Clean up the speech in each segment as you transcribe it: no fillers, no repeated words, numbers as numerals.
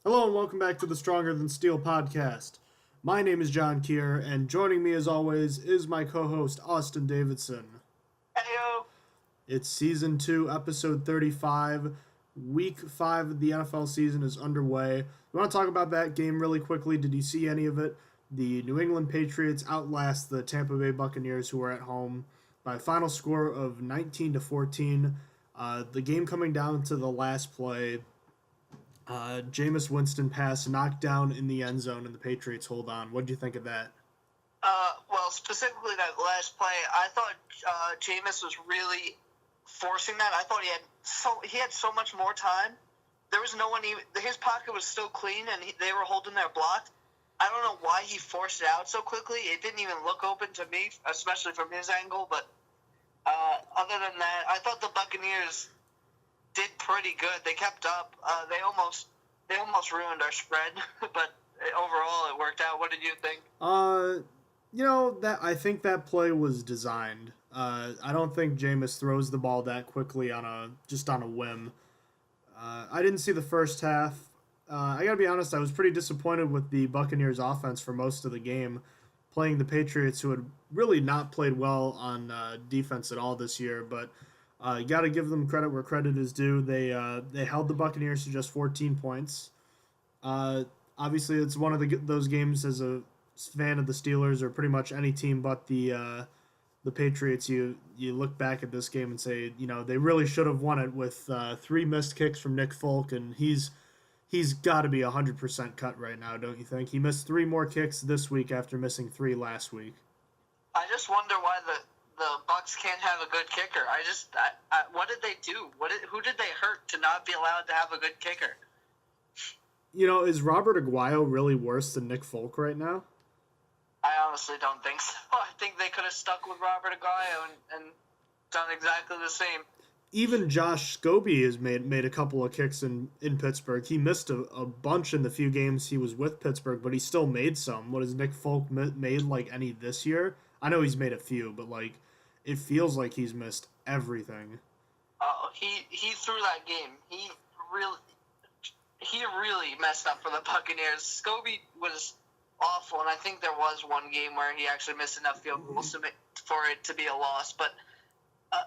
Hello and welcome back to the Stronger Than Steel podcast. My name is John Keir, and joining me as always is my co-host Austin Davidson. Heyo. It's season 2, episode 35. Week 5 of the NFL season is underway. We want to talk about that game really quickly. Did you see any of it? The New England Patriots outlast the Tampa Bay Buccaneers, who were at home, by a final score of 19-14. The game coming down to the last play. Jameis Winston pass knocked down in the end zone, and the Patriots hold on. What did you think of that? Well, specifically that last play, I thought Jameis was really forcing that. I thought he had so much more time. There was no one even. His pocket was still clean, and they were holding their block. I don't know why he forced it out so quickly. It didn't even look open to me, especially from his angle. But other than that, I thought the Buccaneers did pretty good. They kept up. They almost ruined our spread, but overall it worked out. What did you think? That I think that play was designed. I don't think Jameis throws the ball that quickly on a whim. I didn't see the first half. I gotta be honest, I was pretty disappointed with the Buccaneers offense for most of the game, playing the Patriots, who had really not played well on defense at all this year. But you got to give them credit where credit is due. They held the Buccaneers to just 14 points. Obviously, it's one of those games as a fan of the Steelers or pretty much any team but the Patriots. You look back at this game and say, they really should have won it with 3 missed kicks from Nick Folk, and he's got to be 100% cut right now, don't you think? He missed 3 more kicks this week after missing 3 last week. I just wonder why the Bucs can't have a good kicker. What did they do? Who did they hurt to not be allowed to have a good kicker? Is Robert Aguayo really worse than Nick Folk right now? I honestly don't think so. I think they could have stuck with Robert Aguayo and done exactly the same. Even Josh Scobie has made a couple of kicks in Pittsburgh. He missed a bunch in the few games he was with Pittsburgh, but he still made some. What has Nick Folk made, any this year? I know he's made a few, but, it feels like he's missed everything. Oh, he threw that game. He really messed up for the Buccaneers. Scobie was awful, and I think there was one game where he actually missed enough field goals for it to be a loss, but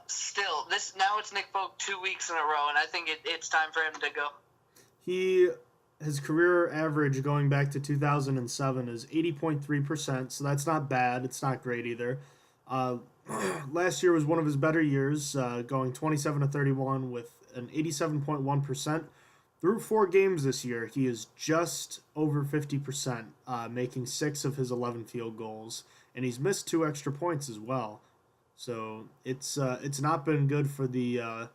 still, now it's Nick Folk 2 weeks in a row, and I think it's time for him to go. His career average going back to 2007 is 80.3%, so that's not bad. It's not great either. Last year was one of his better years, going 27-31 with an 87.1%. Through 4 games this year, he is just over 50%, making 6 of his 11 field goals, and he's missed 2 extra points as well. So it's not been good for the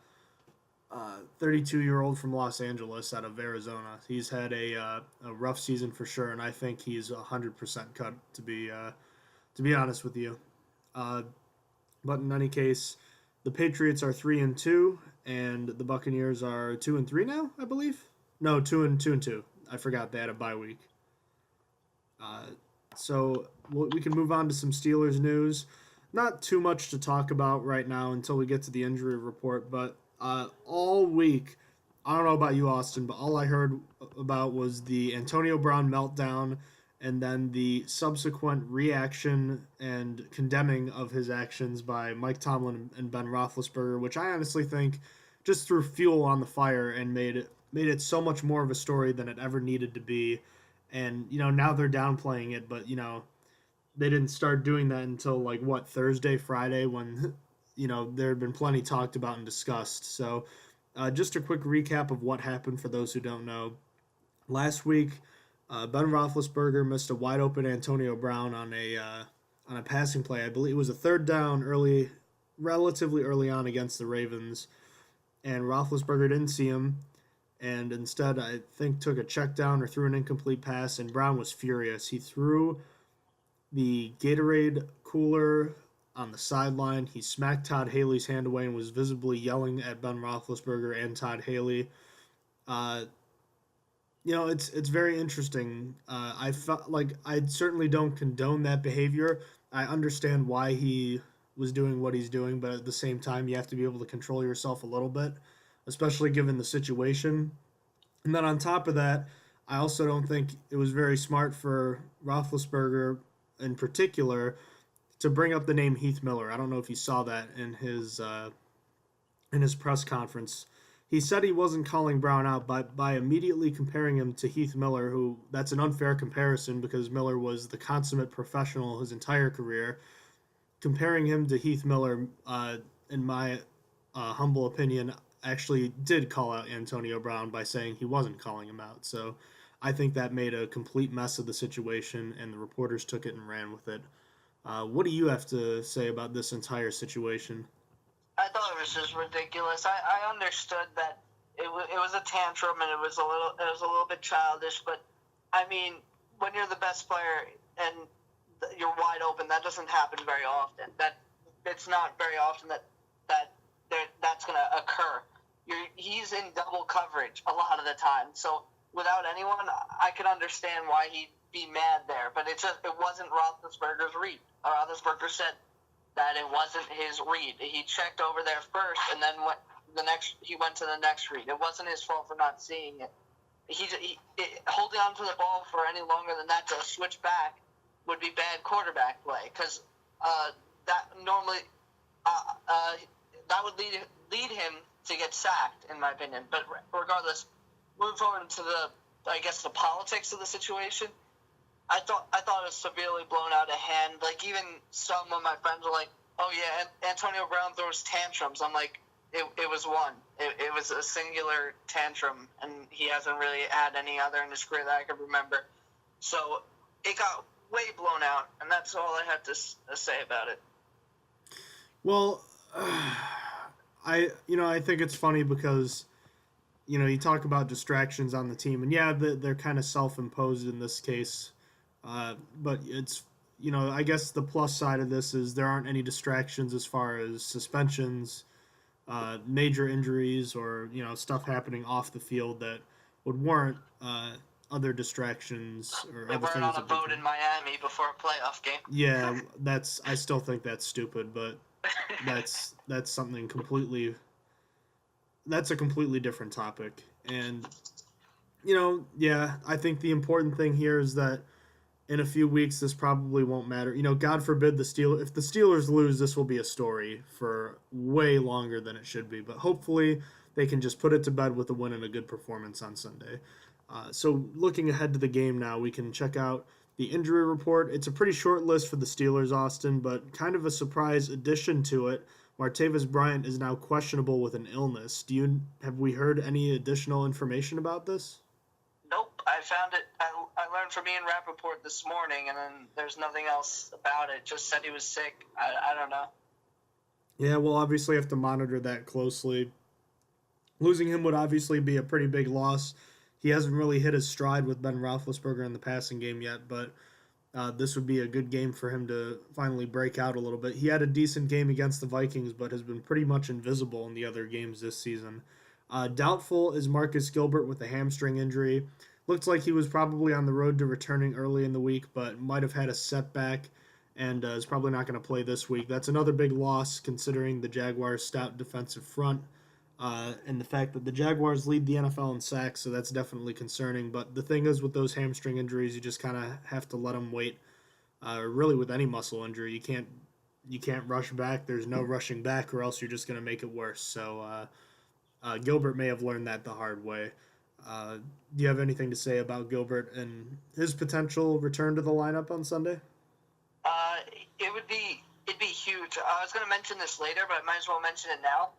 32-year-old from Los Angeles out of Arizona. He's had a rough season for sure, and I think he's 100% cut, to be honest with you. But in any case, the Patriots are 3-2, and the Buccaneers are 2-3 now, I believe. No, 2-2. I forgot they had a bye week. So we can move on to some Steelers news. Not too much to talk about right now until we get to the injury report, but all week, I don't know about you, Austin, but all I heard about was the Antonio Brown meltdown and then the subsequent reaction and condemning of his actions by Mike Tomlin and Ben Roethlisberger, which I honestly think just threw fuel on the fire and made it so much more of a story than it ever needed to be. And, now they're downplaying it, but, they didn't start doing that until, Thursday, Friday, when, there had been plenty talked about and discussed. So just a quick recap of what happened for those who don't know. Last week, Ben Roethlisberger missed a wide-open Antonio Brown on a passing play. I believe it was a 3rd down relatively early on against the Ravens, and Roethlisberger didn't see him, and instead I think took a check down or threw an incomplete pass, and Brown was furious. He threw the Gatorade cooler on the sideline. He smacked Todd Haley's hand away and was visibly yelling at Ben Roethlisberger and Todd Haley. It's very interesting. I felt like I certainly don't condone that behavior. I understand why he was doing what he's doing, but at the same time, you have to be able to control yourself a little bit. especially given the situation. And then on top of that, I also don't think it was very smart for Roethlisberger in particular to bring up the name Heath Miller. I don't know if you saw that in his press conference. He said he wasn't calling Brown out by immediately comparing him to Heath Miller, who that's an unfair comparison because Miller was the consummate professional his entire career. Comparing him to Heath Miller, in my humble opinion, actually did call out Antonio Brown by saying he wasn't calling him out. So I think that made a complete mess of the situation, and the reporters took it and ran with it. What do you have to say about this entire situation? I thought it was just ridiculous. I understood that it was a tantrum and it was a little bit childish, but I mean, when you're the best player and you're wide open, that doesn't happen very often. It's not very often that's going to occur. He's in double coverage a lot of the time, so without anyone, I can understand why he'd be mad there. But it wasn't Roethlisberger's read. Roethlisberger said that it wasn't his read. He checked over there first, and then he went to the next read. It wasn't his fault for not seeing it. Holding on to the ball for any longer than that to switch back would be bad quarterback play, because that normally that would lead him to get sacked, in my opinion. But regardless, moving forward to the politics of the situation, I thought it was severely blown out of hand. Like, even some of my friends were like, "Oh yeah, Antonio Brown throws tantrums." I'm like, it was one. It was a singular tantrum, and he hasn't really had any other in his career that I can remember. So it got way blown out, and that's all I had to say about it. Well, I think it's funny because, you talk about distractions on the team, and yeah, they're kind of self-imposed in this case. But it's, I guess the plus side of this is there aren't any distractions as far as suspensions, major injuries, or, stuff happening off the field that would warrant other distractions or they other things. They weren't on a boat in Miami before a playoff game. Yeah, I still think that's stupid, but that's something that's a completely different topic. And, yeah, I think the important thing here is that in a few weeks, this probably won't matter. God forbid if the Steelers lose, this will be a story for way longer than it should be. But hopefully they can just put it to bed with a win and a good performance on Sunday. So looking ahead to the game now, we can check out the injury report. It's a pretty short list for the Steelers, Austin, but kind of a surprise addition to it. Martavis Bryant is now questionable with an illness. Have we heard any additional information about this? Nope, I found it. I learned from Ian Rappaport this morning, and then there's nothing else about it. Just said he was sick. I don't know. Yeah, we'll obviously have to monitor that closely. Losing him would obviously be a pretty big loss. He hasn't really hit his stride with Ben Roethlisberger in the passing game yet, but this would be a good game for him to finally break out a little bit. He had a decent game against the Vikings, but has been pretty much invisible in the other games this season. Doubtful is Marcus Gilbert with a hamstring injury. Looks like he was probably on the road to returning early in the week, but might have had a setback and is probably not going to play this week. That's another big loss considering the Jaguars' stout defensive front and the fact that the Jaguars lead the NFL in sacks, so that's definitely concerning. But the thing is, with those hamstring injuries, you just kind of have to let them wait. Really, with any muscle injury, you can't rush back. There's no rushing back, or else you're just going to make it worse. So Gilbert may have learned that the hard way. Do you have anything to say about Gilbert and his potential return to the lineup on Sunday? It'd be huge. I was going to mention this later, but I might as well mention it now.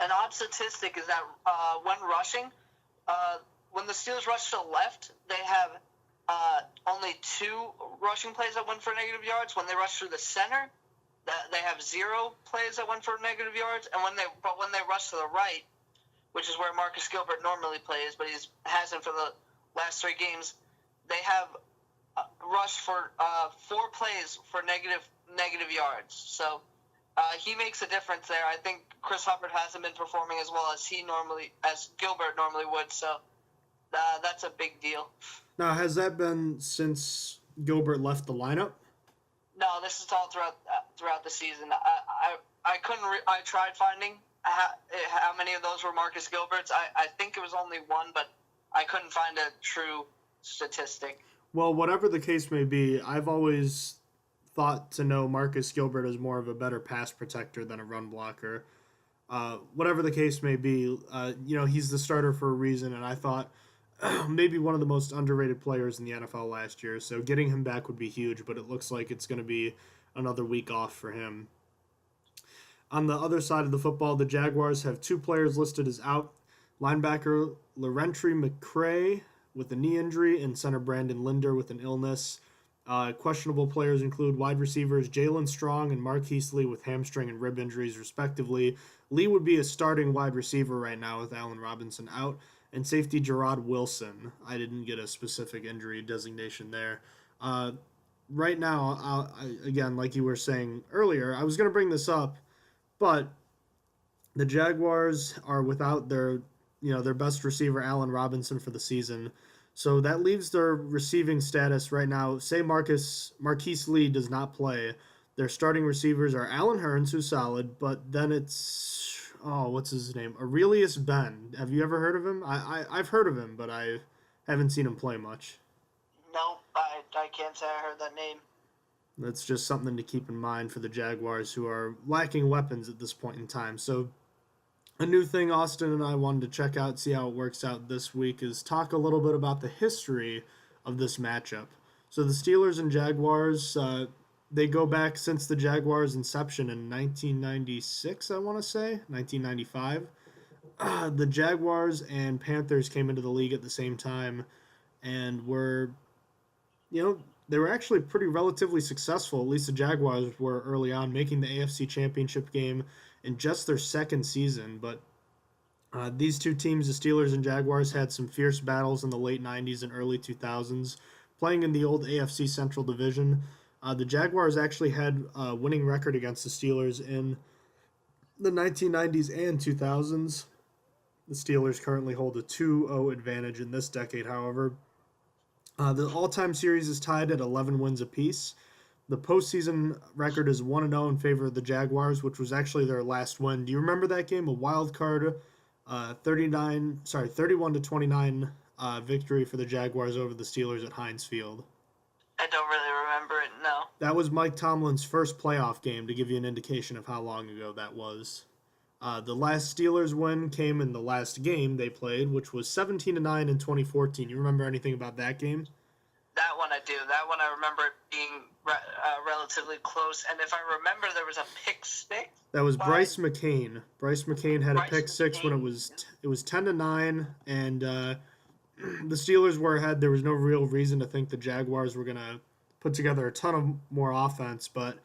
An odd statistic is that when rushing, when the Steelers rush to the left, they have only 2 rushing plays that went for negative yards. When they rush through the center, they have 0 plays that went for negative yards. And when they rush to the right, which is where Marcus Gilbert normally plays, but he hasn't for the last 3 games, they have rushed for 4 plays for negative yards. So he makes a difference there. I think Chris Hubbard hasn't been performing as well as Gilbert normally would. So that's a big deal. Now, has that been since Gilbert left the lineup? No, this is all throughout the season. I couldn't. I tried finding how many of those were Marcus Gilbert's. I think it was only one, but I couldn't find a true statistic. Well, whatever the case may be, I've always thought to know Marcus Gilbert as more of a better pass protector than a run blocker. Whatever the case may be, he's the starter for a reason, and I thought maybe one of the most underrated players in the NFL last year. So getting him back would be huge, but it looks like it's going to be another week off for him. On the other side of the football, the Jaguars have two players listed as out. Linebacker Laurentry McCray with a knee injury and center Brandon Linder with an illness. Questionable players include wide receivers Jalen Strong and Marquise Lee with hamstring and rib injuries, respectively. Lee would be a starting wide receiver right now with Allen Robinson out. And safety Gerard Wilson. I didn't get a specific injury designation there. Right now, again, like you were saying earlier, I was going to bring this up, but the Jaguars are without their best receiver, Allen Robinson, for the season. So that leaves their receiving status right now. Say Marquise Lee does not play. Their starting receivers are Allen Hurns, who's solid, but then it's, what's his name? Aurelius Ben. Have you ever heard of him? I've heard of him, but I haven't seen him play much. No, I can't say I heard that name. That's just something to keep in mind for the Jaguars, who are lacking weapons at this point in time. So a new thing Austin and I wanted to check out, see how it works out this week, is talk a little bit about the history of this matchup. So the Steelers and Jaguars, they go back since the Jaguars' inception in 1996, I want to say, 1995. The Jaguars and Panthers came into the league at the same time and were, they were actually pretty relatively successful. At least the Jaguars were early on, making the AFC Championship game in just their second season. But these two teams, the Steelers and Jaguars, had some fierce battles in the late 90s and early 2000s, playing in the old AFC Central Division. The Jaguars actually had a winning record against the Steelers in the 1990s and 2000s. The Steelers currently hold a 2-0 advantage in this decade, however. The all-time series is tied at 11 wins apiece. The postseason record is 1-0 in favor of the Jaguars, which was actually their last win. Do you remember that game? A wild card 31-29 victory for the Jaguars over the Steelers at Heinz Field. I don't really remember it, no. That was Mike Tomlin's first playoff game, to give you an indication of how long ago that was. The last Steelers win came in the last game they played, which was 17-9 in 2014. You remember anything about that game? That one I do. That one I remember it being relatively close. And if I remember, there was a pick six. That was Bryce McCain. Bryce McCain had a pick six when it was 10-9, and the Steelers were ahead. There was no real reason to think the Jaguars were going to put together a ton of more offense, but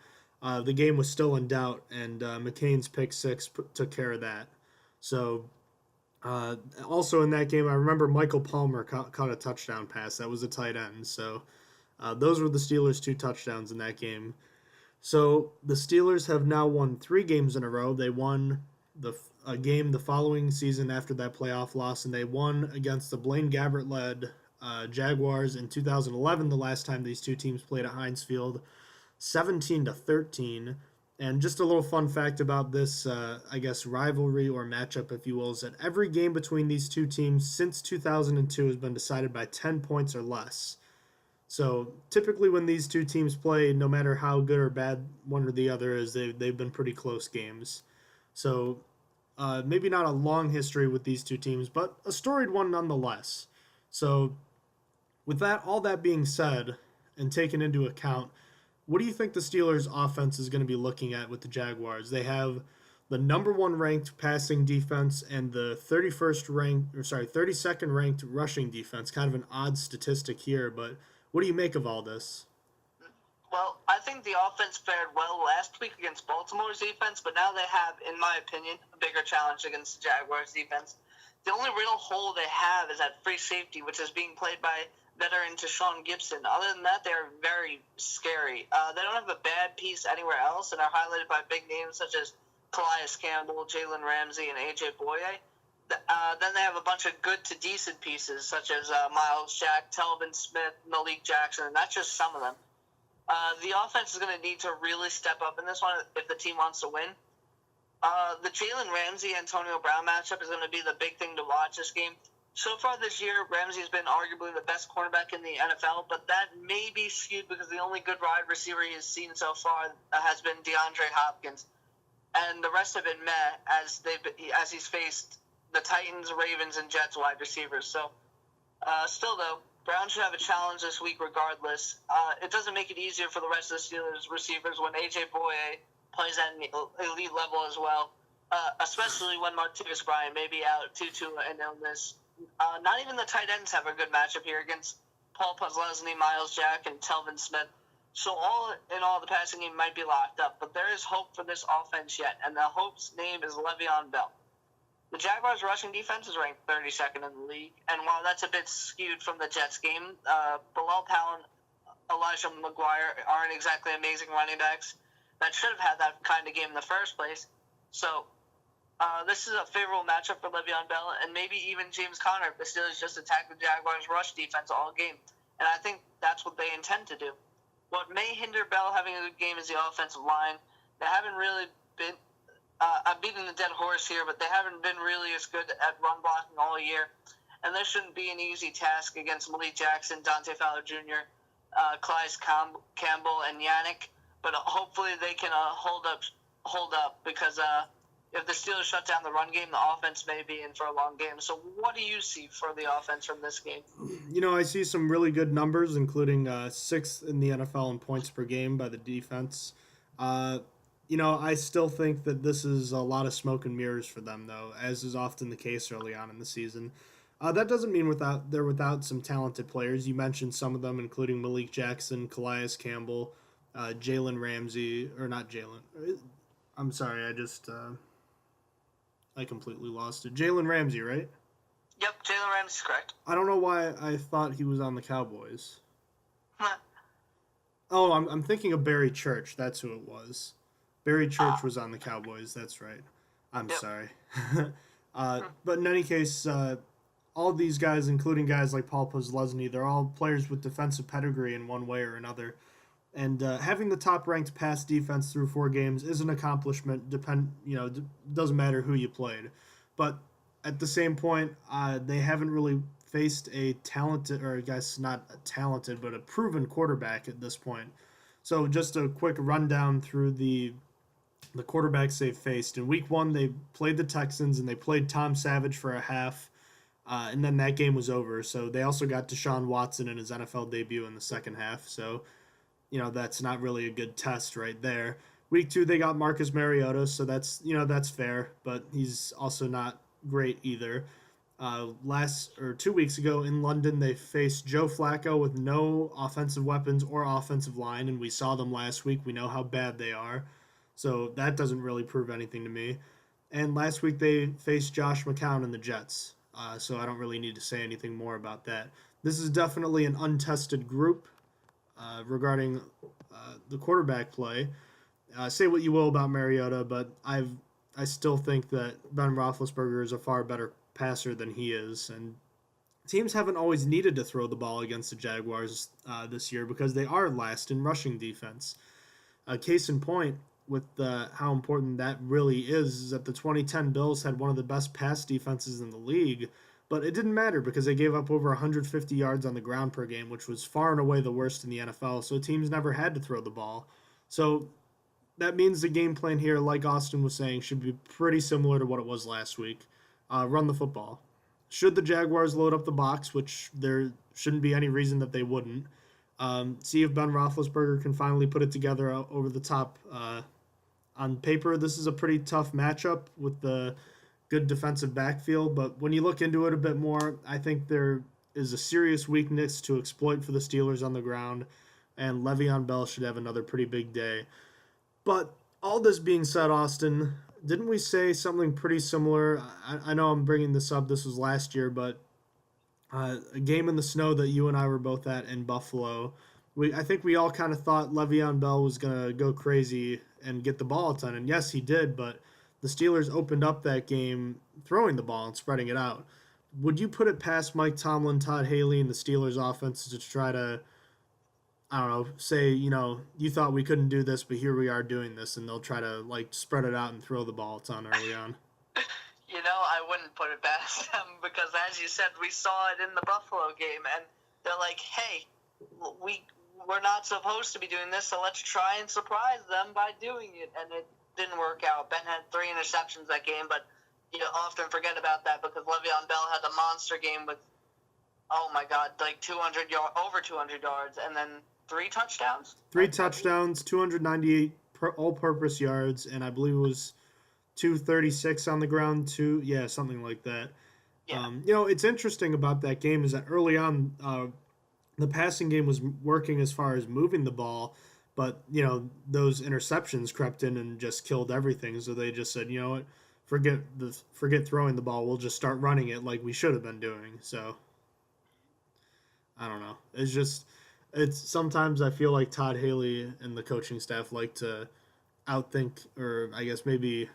the game was still in doubt, and McCain's pick six took care of that. So also in that game, I remember Michael Palmer caught a touchdown pass. That was a tight end. So those were the Steelers' 2 touchdowns in that game. So the Steelers have now won 3 games in a row. They won a game the following season after that playoff loss, and they won against the Blaine Gabbert-led Jaguars in 2011, the last time these two teams played at Heinz Field, 17-13. And just a little fun fact about this, rivalry or matchup, if you will, is that every game between these two teams since 2002 has been decided by 10 points or less. So typically when these two teams play, no matter how good or bad one or the other is, they've been pretty close games. So maybe not a long history with these two teams, but a storied one nonetheless. So with all that being said, and taken into account, what do you think the Steelers' offense is going to be looking at with the Jaguars? They have the number 1 ranked passing defense and the 32nd ranked rushing defense. Kind of an odd statistic here, but what do you make of all this? Well, I think the offense fared well last week against Baltimore's defense, but now they have, in my opinion, a bigger challenge against the Jaguars' defense. The only real hole they have is at free safety, which is being played by veteran Tashawn Gibson. Other than that, they're very scary. They don't have a bad piece anywhere else and are highlighted by big names such as Calais Campbell, Jalen Ramsey, and A.J. Boye. Then they have a bunch of good to decent pieces such as Miles Jack, Telvin Smith, Malik Jackson, and that's just some of them. The offense is going to need to really step up in this one if the team wants to win. The Jalen Ramsey-Antonio Brown matchup is going to be the big thing to watch this game. So far this year, Ramsey's been arguably the best cornerback in the NFL, but that may be skewed because the only good wide receiver he has seen so far has been DeAndre Hopkins, and the rest have been meh as he's faced the Titans, Ravens, and Jets wide receivers. So, still though, Brown should have a challenge this week regardless. It doesn't make it easier for the rest of the Steelers receivers when A.J. Boye plays at an elite level as well, especially when Martavis Bryant may be out due to an illness. Not even the tight ends have a good matchup here against Paul Posluszny, Miles Jack, and Telvin Smith. So all in all, the passing game might be locked up, but there is hope for this offense yet, and the hope's name is Le'Veon Bell. The Jaguars' rushing defense is ranked 32nd in the league, and while that's a bit skewed from the Jets game, Bilal Powell and Elijah McGuire aren't exactly amazing running backs that should have had that kind of game in the first place. So this is a favorable matchup for Le'Veon Bell and maybe even James Conner if the Steelers just attack the Jaguars' rush defense all game. And I think that's what they intend to do. What may hinder Bell having a good game is the offensive line. They haven't really been I'm beating the dead horse here, but they haven't been really as good at run blocking all year. And this shouldn't be an easy task against Malik Jackson, Dante Fowler Jr., Calais Campbell, and Yannick. But hopefully they can hold up because if the Steelers shut down the run game, the offense may be in for a long game. So what do you see for the offense from this game? I see some really good numbers, including 6th in the NFL in points per game by the defense. I still think that this is a lot of smoke and mirrors for them, though, as is often the case early on in the season. That doesn't mean they're without some talented players. You mentioned some of them, including Malik Jackson, Calais Campbell, Jalen Ramsey, or not Jalen. I'm sorry, I completely lost it. Jalen Ramsey, right? Yep, Jalen Ramsey's correct. I don't know why I thought he was on the Cowboys. Oh, I'm thinking of Barry Church. That's who it was. Barry Church was on the Cowboys. That's right. I'm sorry. But in any case, all these guys, including guys like Paul Posluszny, they're all players with defensive pedigree in one way or another. And having the top-ranked pass defense through 4 games is an accomplishment. Doesn't matter who you played. But at the same point, they haven't really faced a talented, or I guess not a talented, but a proven quarterback at this point. So just a quick rundown through the quarterbacks they've faced. In week 1, they played the Texans, and they played Tom Savage for a half, and then that game was over. So they also got Deshaun Watson in his NFL debut in the second half. So, that's not really a good test right there. Week 2, they got Marcus Mariota, so that's fair, but he's also not great either. 2 weeks ago in London, they faced Joe Flacco with no offensive weapons or offensive line, and we saw them last week. We know how bad they are. So that doesn't really prove anything to me. And last week they faced Josh McCown and the Jets. So I don't really need to say anything more about that. This is definitely an untested group regarding the quarterback play. Say what you will about Mariota, but I still think that Ben Roethlisberger is a far better passer than he is. And teams haven't always needed to throw the ball against the Jaguars this year because they are last in rushing defense. Case in point, with how important that really is that the 2010 Bills had one of the best pass defenses in the league, but it didn't matter because they gave up over 150 yards on the ground per game, which was far and away the worst in the NFL, so teams never had to throw the ball. So that means the game plan here, like Austin was saying, should be pretty similar to what it was last week. Run the football. Should the Jaguars load up the box, which there shouldn't be any reason that they wouldn't, see if Ben Roethlisberger can finally put it together over the top. On paper, this is a pretty tough matchup with the good defensive backfield, but when you look into it a bit more, I think there is a serious weakness to exploit for the Steelers on the ground, and Le'Veon Bell should have another pretty big day. But all this being said, Austin, didn't we say something pretty similar? I know I'm bringing this up. This was last year, but a game in the snow that you and I were both at in Buffalo. I think we all kind of thought Le'Veon Bell was going to go crazy and get the ball a ton. And yes, he did, but the Steelers opened up that game throwing the ball and spreading it out. Would you put it past Mike Tomlin, Todd Haley, and the Steelers offense to try to, I don't know, say, you thought we couldn't do this, but here we are doing this, and they'll try to, like, spread it out and throw the ball a ton early on. I wouldn't put it past them because, as you said, we saw it in the Buffalo game, and they're like, hey, we're not supposed to be doing this, so let's try and surprise them by doing it, and it didn't work out. Ben had 3 interceptions that game, but you often forget about that because Le'Veon Bell had a monster game with, oh my God, like 200 over 200 yards, and then 3 touchdowns? 3 touchdowns, 298 all-purpose yards, and I believe it was 236 on the ground, something like that. Yeah. It's interesting about that game is that early on, the passing game was working as far as moving the ball, but, those interceptions crept in and just killed everything. So they just said, you know what, forget throwing the ball. We'll just start running it like we should have been doing. So, I don't know. It's sometimes I feel like Todd Haley and the coaching staff like to outthink, or I guess maybe,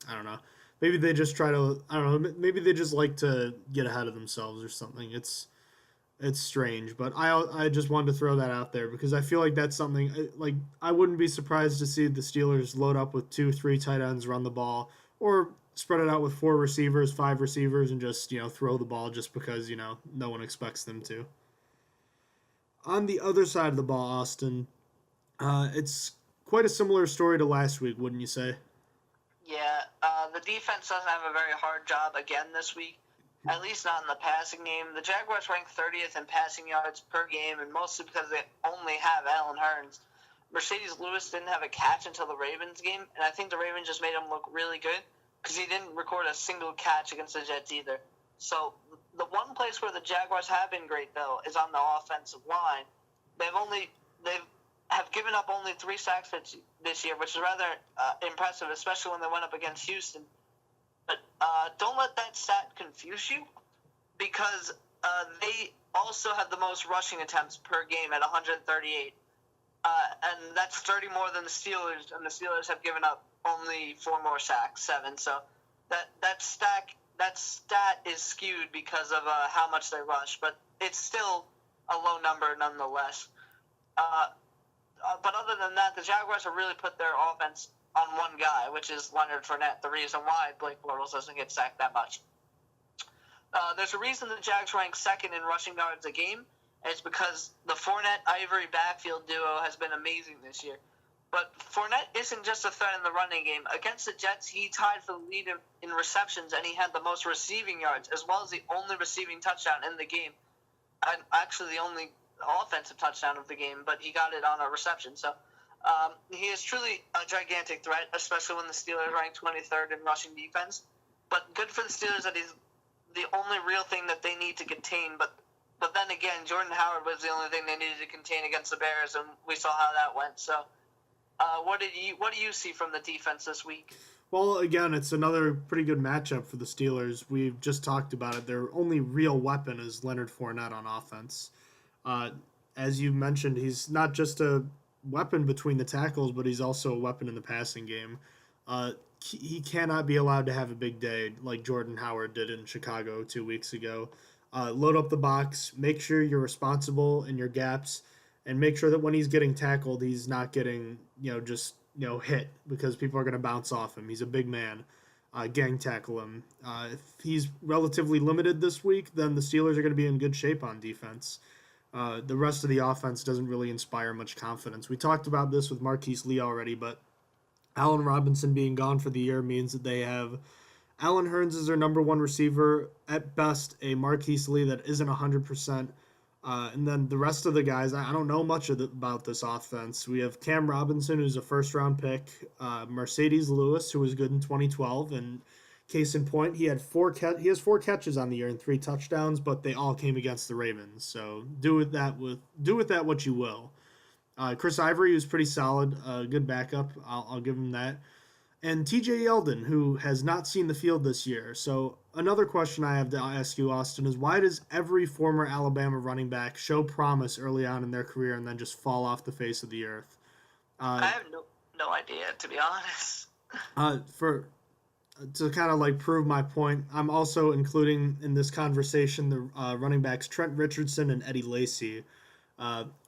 I don't know. Maybe they just try to, I don't know, maybe they just like to get ahead of themselves or something. It's strange, but I just wanted to throw that out there because I feel like that's something, like, I wouldn't be surprised to see the Steelers load up with 2-3 tight ends, run the ball, or spread it out with 4 receivers, 5 receivers, and just, throw the ball just because, no one expects them to. On the other side of the ball, Austin, it's quite a similar story to last week, wouldn't you say? Yeah, the defense doesn't have a very hard job again this week, at least not in the passing game. The Jaguars rank 30th in passing yards per game, and mostly because they only have Allen Hurns. Marcedes Lewis didn't have a catch until the Ravens game, and I think the Ravens just made him look really good because he didn't record a single catch against the Jets either. So the one place where the Jaguars have been great, though, is on the offensive line. They have given up only 3 sacks this year, which is rather impressive, especially when they went up against Houston. But don't let that stat confuse you, because they also have the most rushing attempts per game at 138. And that's 30 more than the Steelers, and the Steelers have given up only 4 more sacks, 7. So that stat is skewed because of how much they rush, but it's still a low number nonetheless. But other than that, the Jaguars have really put their offense on one guy, which is Leonard Fournette, the reason why Blake Bortles doesn't get sacked that much. There's a reason the Jags rank 2nd in rushing yards a game, and it's because the Fournette-Ivory backfield duo has been amazing this year. But Fournette isn't just a threat in the running game. Against the Jets, he tied for the lead in receptions, and he had the most receiving yards, as well as the only receiving touchdown in the game. And actually the only offensive touchdown of the game, but he got it on a reception. So he is truly a gigantic threat, especially when the Steelers rank 23rd in rushing defense. But good for the Steelers that he's the only real thing that they need to contain. But then again, Jordan Howard was the only thing they needed to contain against the Bears, and we saw how that went. So what do you see from the defense this week? Well, again, it's another pretty good matchup for the Steelers. We've just talked about it. Their only real weapon is Leonard Fournette on offense. As you mentioned, he's not just a weapon between the tackles, but he's also a weapon in the passing game. He cannot be allowed to have a big day like Jordan Howard did in Chicago 2 weeks ago. Load up the box, make sure you're responsible in your gaps, and make sure that when he's getting tackled, he's not getting, hit because people are going to bounce off him. He's a big man. Gang tackle him. If he's relatively limited this week, then the Steelers are going to be in good shape on defense. The rest of the offense doesn't really inspire much confidence. We talked about this with Marquise Lee already, but Allen Robinson being gone for the year means that they have Allen Hurns as their number 1 receiver, at best a Marquise Lee that isn't 100%. And then the rest of the guys, I don't know much about this offense. We have Cam Robinson, who's a first-round pick, Marcedes Lewis, who was good in 2012, and case in point, he has 4 catches on the year and 3 touchdowns, but they all came against the Ravens. So do with that what you will. Chris Ivory was pretty solid, good backup. I'll give him that. And TJ Yeldon, who has not seen the field this year. So another question I have to ask you, Austin, is why does every former Alabama running back show promise early on in their career and then just fall off the face of the earth? I have no idea, to be honest. To kind of like prove my point, I'm also including in this conversation the running backs Trent Richardson and Eddie Lacy.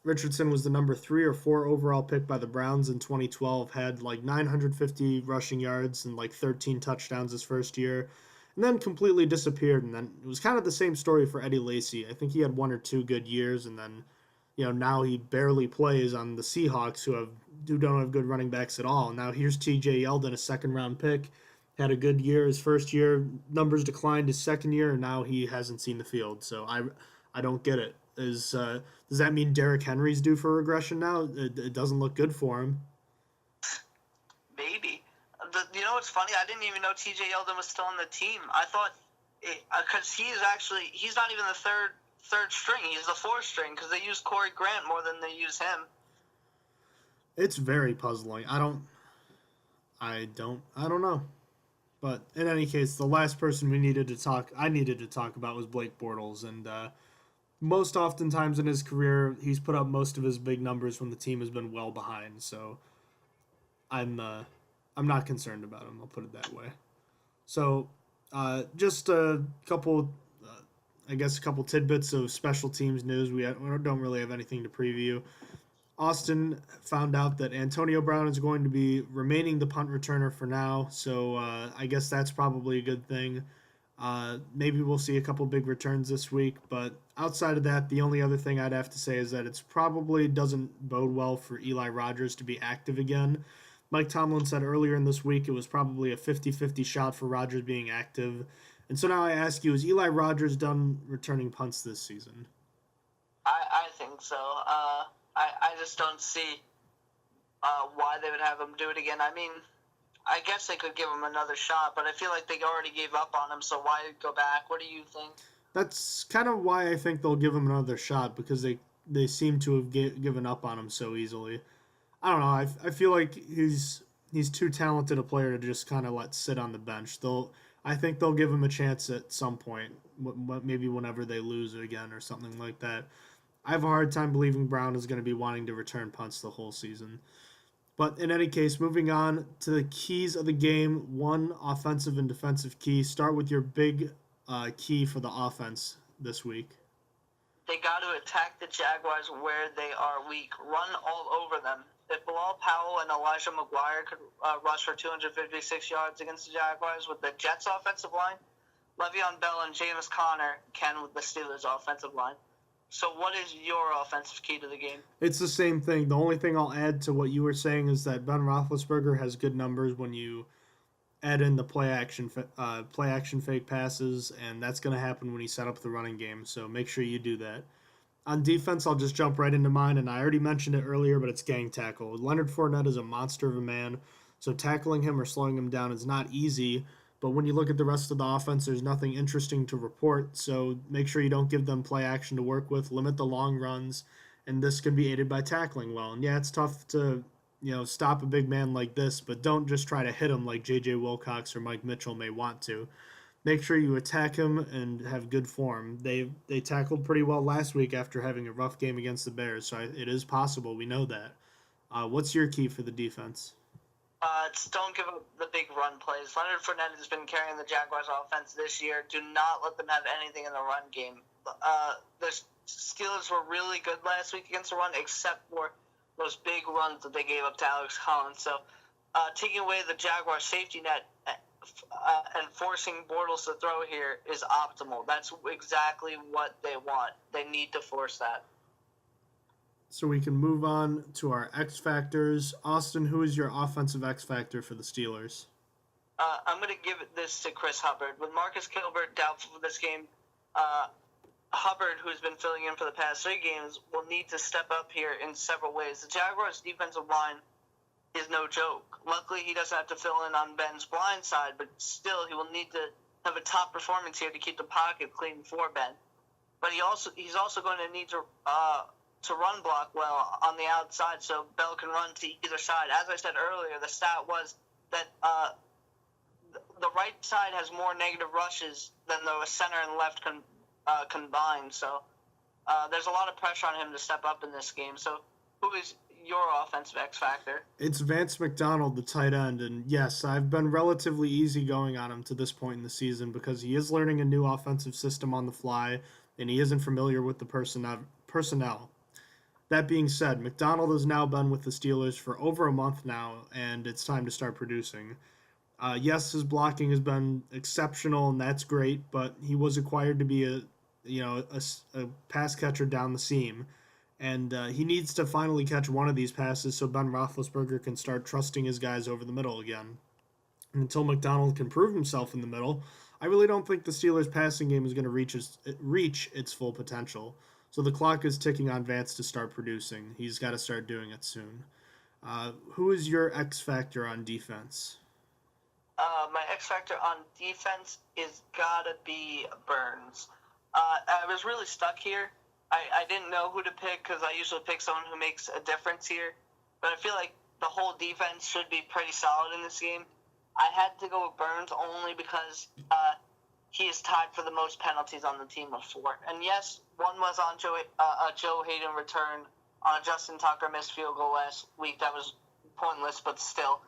Richardson was the number 3 or 4 overall pick by the Browns in 2012, had like 950 rushing yards and like 13 touchdowns his first year, and then completely disappeared. And then it was kind of the same story for Eddie Lacy. I think he had 1 or 2 good years, and then now he barely plays on the Seahawks, who don't have good running backs at all. Now here's T.J. Yeldon, a second-round pick, had a good year his first year. Numbers declined his second year, and now he hasn't seen the field. So I don't get it. Does that mean Derrick Henry's due for regression now? It doesn't look good for him. Maybe. You know what's funny? I didn't even know T.J. Yeldon was still on the team. I thought because he's not even the third string. He's the fourth string because they use Corey Grant more than they use him. It's very puzzling. I don't know. But in any case, the last person I needed to talk about was Blake Bortles, and most oftentimes in his career, he's put up most of his big numbers when the team has been well behind. So I'm not concerned about him. I'll put it that way. So just a couple tidbits of special teams news. We don't really have anything to preview. Austin found out that Antonio Brown is going to be remaining the punt returner for now, so I guess that's probably a good thing. Maybe we'll see a couple big returns this week, but outside of that, the only other thing I'd have to say is that it's probably doesn't bode well for Eli Rogers to be active again. Mike Tomlin said earlier in this week it was probably a 50-50 shot for Rogers being active. And so now I ask you, is Eli Rogers done returning punts this season? I think so. I just don't see why they would have him do it again. I mean, I guess they could give him another shot, but I feel like they already gave up on him, so why go back? What do you think? That's kind of why I think they'll give him another shot, because they seem to have given up on him so easily. I don't know. I feel like he's too talented a player to just kind of let sit on the bench. I think they'll give him a chance at some point, maybe whenever they lose again or something like that. I have a hard time believing Brown is going to be wanting to return punts the whole season. But in any case, moving on to the keys of the game, one offensive and defensive key. Start with your big key for the offense this week. They got to attack the Jaguars where they are weak. Run all over them. If Bilal Powell and Elijah McGuire could rush for 256 yards against the Jaguars with the Jets' offensive line, Le'Veon Bell and Jameis Conner can with the Steelers' offensive line. So what is your offensive key to the game? It's the same thing. The only thing I'll add to what you were saying is that Ben Roethlisberger has good numbers when you add in the play action fake passes, and that's going to happen when you set up the running game. So make sure you do that. On defense, I'll just jump right into mine, and I already mentioned it earlier, but it's gang tackle. Leonard Fournette is a monster of a man, so tackling him or slowing him down is not easy. But when you look at the rest of the offense, there's nothing interesting to report, so make sure you don't give them play action to work with, limit the long runs, and this can be aided by tackling well. And yeah, it's tough to stop a big man like this, but don't just try to hit him like J.J. Wilcox or Mike Mitchell may want to. Make sure you attack him and have good form. They tackled pretty well last week after having a rough game against the Bears, so it is possible. We know that. What's your key for the defense? Don't give up the big run plays. Leonard Fournette has been carrying the Jaguars offense this year. Do not let them have anything in the run game. The Steelers were really good last week against the run, except for those big runs that they gave up to Alex Collins. So taking away the Jaguar safety net and forcing Bortles to throw here is optimal. That's exactly what they want. They need to force that. So we can move on to our X Factors. Austin, who is your offensive X Factor for the Steelers? I'm going to give this to Chris Hubbard. With Marcus Gilbert doubtful for this game, Hubbard, who's been filling in for the past 3 games, will need to step up here in several ways. The Jaguars' defensive line is no joke. Luckily, he doesn't have to fill in on Ben's blind side, but still, he will need to have a top performance here to keep the pocket clean for Ben. But he's also going to need to run block well on the outside so Bell can run to either side. As I said earlier, the stat was that the right side has more negative rushes than the center and left combined. So there's a lot of pressure on him to step up in this game. So who is your offensive X factor? It's Vance McDonald, the tight end. And yes, I've been relatively easygoing on him to this point in the season because he is learning a new offensive system on the fly and he isn't familiar with the personnel. That being said, McDonald has now been with the Steelers for over a month now, and it's time to start producing. Yes, his blocking has been exceptional, and that's great. But he was acquired to be a pass catcher down the seam, and he needs to finally catch one of these passes so Ben Roethlisberger can start trusting his guys over the middle again. And until McDonald can prove himself in the middle, I really don't think the Steelers' passing game is going to reach its full potential. So the clock is ticking on Vance to start producing. He's got to start doing it soon. Who is your X factor on defense? My X factor on defense is gotta be Burns. I was really stuck here. I didn't know who to pick because I usually pick someone who makes a difference here. But I feel like the whole defense should be pretty solid in this game. I had to go with Burns only because he is tied for the most penalties on the team with 4. And yes, one was on Joe Hayden return on a Justin Tucker missed field goal last week. That was pointless, but still.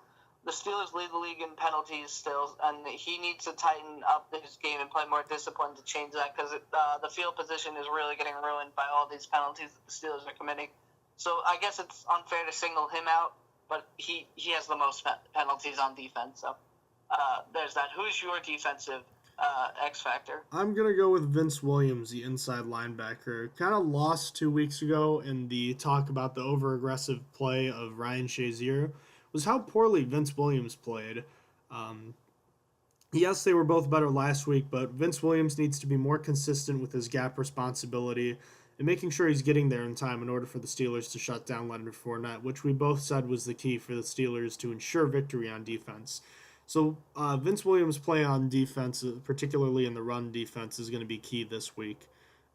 The Steelers lead the league in penalties still, and he needs to tighten up his game and play more discipline to change that because the field position is really getting ruined by all these penalties that the Steelers are committing. So I guess it's unfair to single him out, but he has the most penalties on defense. So there's that. Who's your defensive X factor? I'm going to go with Vince Williams, the inside linebacker. Kind of lost 2 weeks ago in the talk about the over-aggressive play of Ryan Shazier. Was how poorly Vince Williams played. Yes, they were both better last week, but Vince Williams needs to be more consistent with his gap responsibility and making sure he's getting there in time in order for the Steelers to shut down Leonard Fournette, which we both said was the key for the Steelers to ensure victory on defense. So Vince Williams' play on defense, particularly in the run defense, is going to be key this week.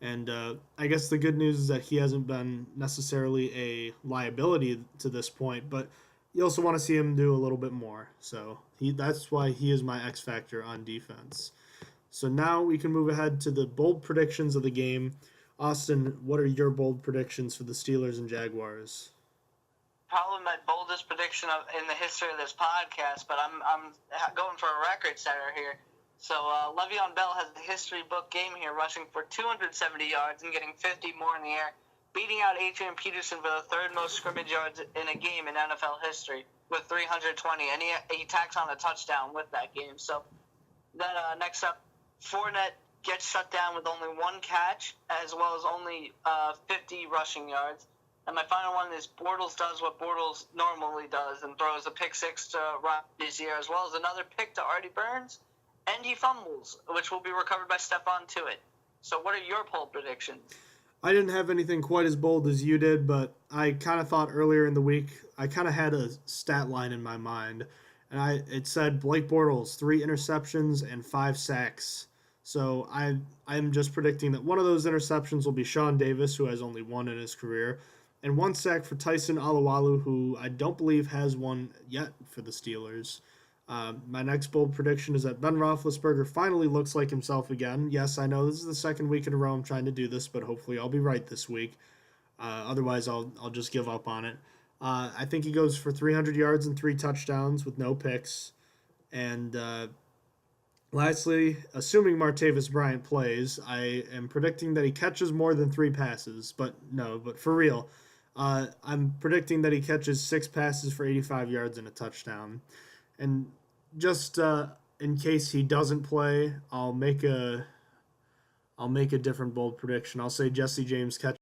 And I guess the good news is that he hasn't been necessarily a liability to this point, but you also want to see him do a little bit more. So that's why he is my X factor on defense. So now we can move ahead to the bold predictions of the game. Austin, what are your bold predictions for the Steelers and Jaguars? Probably my boldest prediction in the history of this podcast, but I'm going for a record setter here. So Le'Veon Bell has the history book game here, rushing for 270 yards and getting 50 more in the air, beating out Adrian Peterson for the third most scrimmage yards in a game in NFL history with 320, and he tacks on a touchdown with that game. So then next up, Fournette gets shut down with only 1 catch, as well as only 50 rushing yards. And my final one is Bortles does what Bortles normally does and throws a pick 6 to Ron this year, as well as another pick to Artie Burns, and he fumbles, which will be recovered by Stephon Tuitt. So what are your poll predictions? I didn't have anything quite as bold as you did, but I kind of thought earlier in the week, I kind of had a stat line in my mind, and it said Blake Bortles, 3 interceptions and 5 sacks. So I'm just predicting that one of those interceptions will be Sean Davis, who has only 1 in his career, and 1 sack for Tyson Alualu, who I don't believe has one yet for the Steelers. My next bold prediction is that Ben Roethlisberger finally looks like himself again. Yes, I know this is the second week in a row I'm trying to do this, but hopefully I'll be right this week. Otherwise, I'll just give up on it. I think he goes for 300 yards and 3 touchdowns with no picks. And lastly, assuming Martavis Bryant plays, I am predicting that he catches more than 3 passes. But for real, I'm predicting that he catches 6 passes for 85 yards and a touchdown. And just in case he doesn't play, I'll make a different bold prediction. I'll say Jesse James catches